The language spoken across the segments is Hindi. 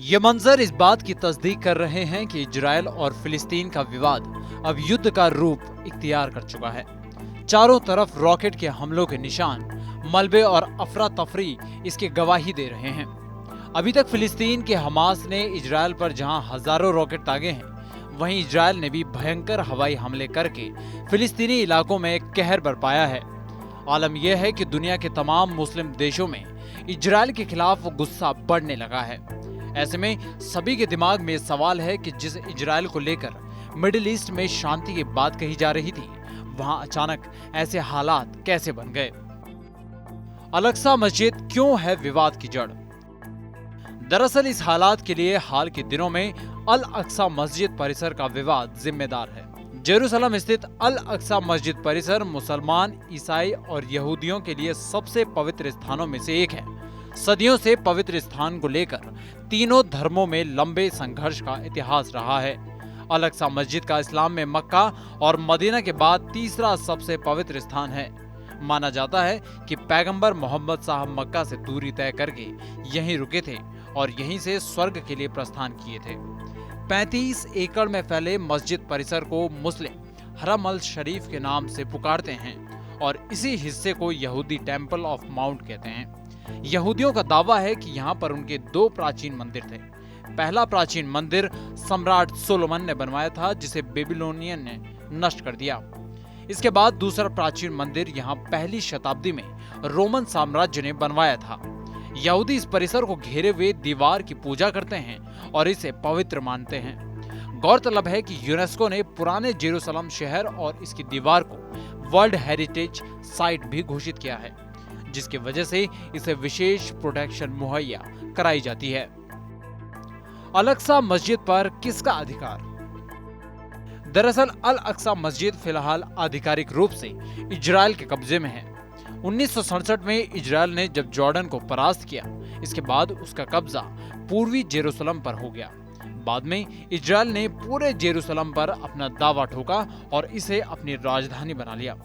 ये मंजर इस बात की तस्दीक कर रहे हैं कि इजराइल और फिलिस्तीन का विवाद अब युद्ध का रूप इख्तियार कर चुका है। चारों तरफ रॉकेट के हमलों के निशान, मलबे और अफरा तफरी इसकी गवाही दे रहे हैं। अभी तक फिलिस्तीन के हमास ने इजराइल पर जहां हजारों रॉकेट दागे हैं, वहीं इजराइल ने भी भयंकर हवाई हमले करके फिलिस्तीनी इलाकों में कहर बरपाया है। आलम यह है कि दुनिया के तमाम मुस्लिम देशों में इजराइल के खिलाफ गुस्सा बढ़ने लगा है। ऐसे में सभी के दिमाग में सवाल है कि जिस इजराइल को लेकर मिडिल ईस्ट में शांति की बात कही जा रही थी, वहां अचानक ऐसे हालात कैसे बन गए। अल-अक्सा मस्जिद क्यों है विवाद की जड़? दरअसल इस हालात के लिए हाल के दिनों में अल-अक्सा मस्जिद परिसर का विवाद जिम्मेदार है। जेरूसलम स्थित अल-अक्सा मस्जिद परिसर मुसलमान, ईसाई और यहूदियों के लिए सबसे पवित्र स्थानों में से एक है। सदियों से पवित्र स्थान को लेकर तीनों धर्मों में लंबे संघर्ष का इतिहास रहा है। अल-अक्सा मस्जिद का इस्लाम में मक्का और मदीना के बाद तीसरा सबसे पवित्र स्थान है। माना जाता है कि पैगंबर मोहम्मद साहब मक्का से दूरी तय करके यहीं रुके थे और यहीं से स्वर्ग के लिए प्रस्थान किए थे। 35 एकड़ में फैले मस्जिद परिसर को मुस्लिम हरम अल शरीफ के नाम से पुकारते हैं और इसी हिस्से को यहूदी टेम्पल ऑफ माउंट कहते हैं। यहूदियों का दावा है कि यहाँ पर उनके 2 प्राचीन मंदिर थे। पहला प्राचीन मंदिर सम्राट सोलोमन ने बनवाया था, जिसे बेबीलोनियन ने नष्ट कर दिया। इसके बाद दूसरा प्राचीन मंदिर यहाँ पहली शताब्दी में रोमन साम्राज्य ने बनवाया था। यहूदी इस परिसर को घेरे हुए दीवार की पूजा करते हैं और इसे पवित्र मानते हैं। गौरतलब है कि यूनेस्को ने पुराने जेरूसलम शहर और इसकी दीवार को वर्ल्ड हेरिटेज साइट भी घोषित किया है, जिसकी वजह से इसे विशेष प्रोटेक्शन मुहैया कराई जाती है। अल-अक्सा मस्जिद पर किसका अधिकार? दरअसल अल-अक्सा मस्जिद फिलहाल आधिकारिक रूप से इजराइल के कब्जे में है। 1967 में इजराइल ने जब जॉर्डन को परास्त किया, इसके बाद उसका कब्जा पूर्वी जेरूसलम पर हो गया। बाद में इजराइल ने पूरे जेरूसलम पर अपना दावा ठोका और इसे अपनी राजधानी बना लिया।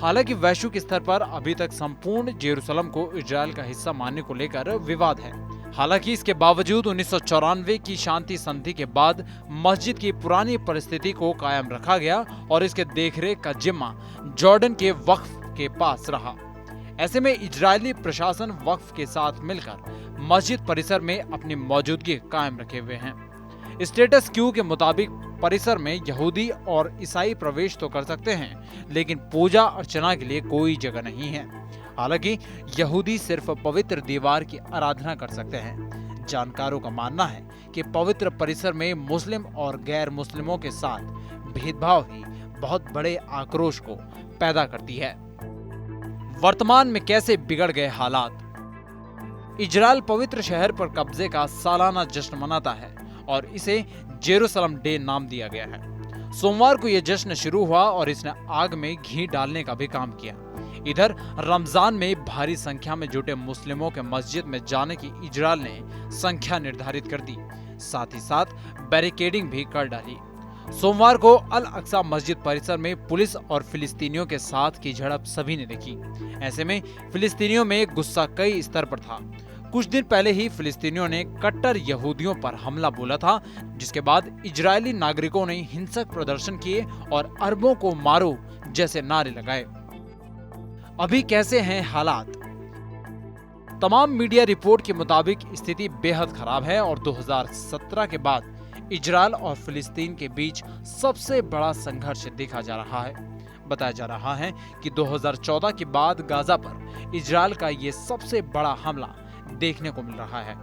हालांकि वैश्विक स्तर पर अभी तक संपूर्ण जेरूसलम को इजराइल का हिस्सा मानने को लेकर विवाद है। हालांकि इसके बावजूद 1994 की शांति संधि के बाद मस्जिद की पुरानी परिस्थिति को कायम रखा गया और इसके देखरेख का जिम्मा जॉर्डन के वक्फ के पास रहा। ऐसे में इजरायली प्रशासन वक्फ के साथ मिलकर मस्जिद परिसर में अपनी मौजूदगी कायम रखे हुए हैं। स्टेटस क्यू के मुताबिक परिसर में यहूदी और ईसाई प्रवेश तो कर सकते हैं, लेकिन पूजा अर्चना के लिए कोई जगह नहीं है। हालांकि यहूदी सिर्फ पवित्र दीवार की आराधना कर सकते हैं। जानकारों का मानना है कि पवित्र परिसर में मुस्लिम और गैर मुस्लिमों के साथ भेदभाव ही बहुत बड़े आक्रोश को पैदा करती है। वर्तमान में कैसे बिगड़ गए हालात? इजराइल पवित्र शहर पर कब्जे का सालाना जश्न मनाता है और इसे जेरूसलम डे नाम दिया गया है। सोमवार को यह जश्न शुरू हुआ और इसने आग में घी डालने का भी काम किया। इधर रमजान में भारी संख्या में जुटे मुस्लिमों के मस्जिद में जाने की इजराइल ने संख्या निर्धारित कर दी, साथ ही साथ बैरिकेडिंग भी कर डाली। सोमवार को अल-अक्सा मस्जिद परिसर में पुलिस और फिलिस्तीनियों के साथ की झड़प सभी ने देखी। ऐसे में फिलिस्तीनियों में गुस्सा कई स्तर पर था। कुछ दिन पहले ही फिलिस्तीनियों ने कट्टर यहूदियों पर हमला बोला था, जिसके बाद इजरायली नागरिकों ने हिंसक प्रदर्शन किए और अरबों को मारो जैसे नारे लगाए। अभी कैसे हैं हालात? तमाम मीडिया रिपोर्ट के मुताबिक स्थिति बेहद खराब है और 2017 के बाद इजराइल और फिलिस्तीन के बीच सबसे बड़ा संघर्ष देखा जा रहा है। बताया जा रहा है कि 2014 के बाद गाजा पर इजराइल का ये सबसे बड़ा हमला देखने को मिल रहा है।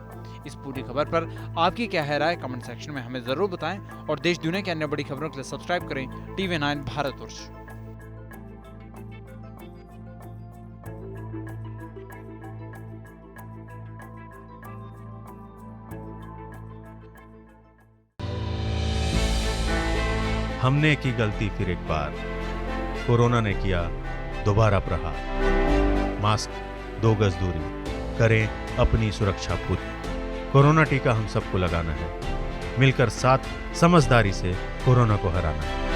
इस पूरी खबर पर आपकी क्या है राय? कमेंट सेक्शन में हमें जरूर बताएं और देश दुनिया की अन्य बड़ी खबरों के लिए सब्सक्राइब करें TV9 भारतवर्ष। हमने की गलती फिर एक बार, कोरोना ने किया दोबारा प्रहार। मास्क, 2 गज दूरी, करें अपनी सुरक्षा खुद। कोरोना टीका हम सबको लगाना है, मिलकर साथ समझदारी से कोरोना को हराना है।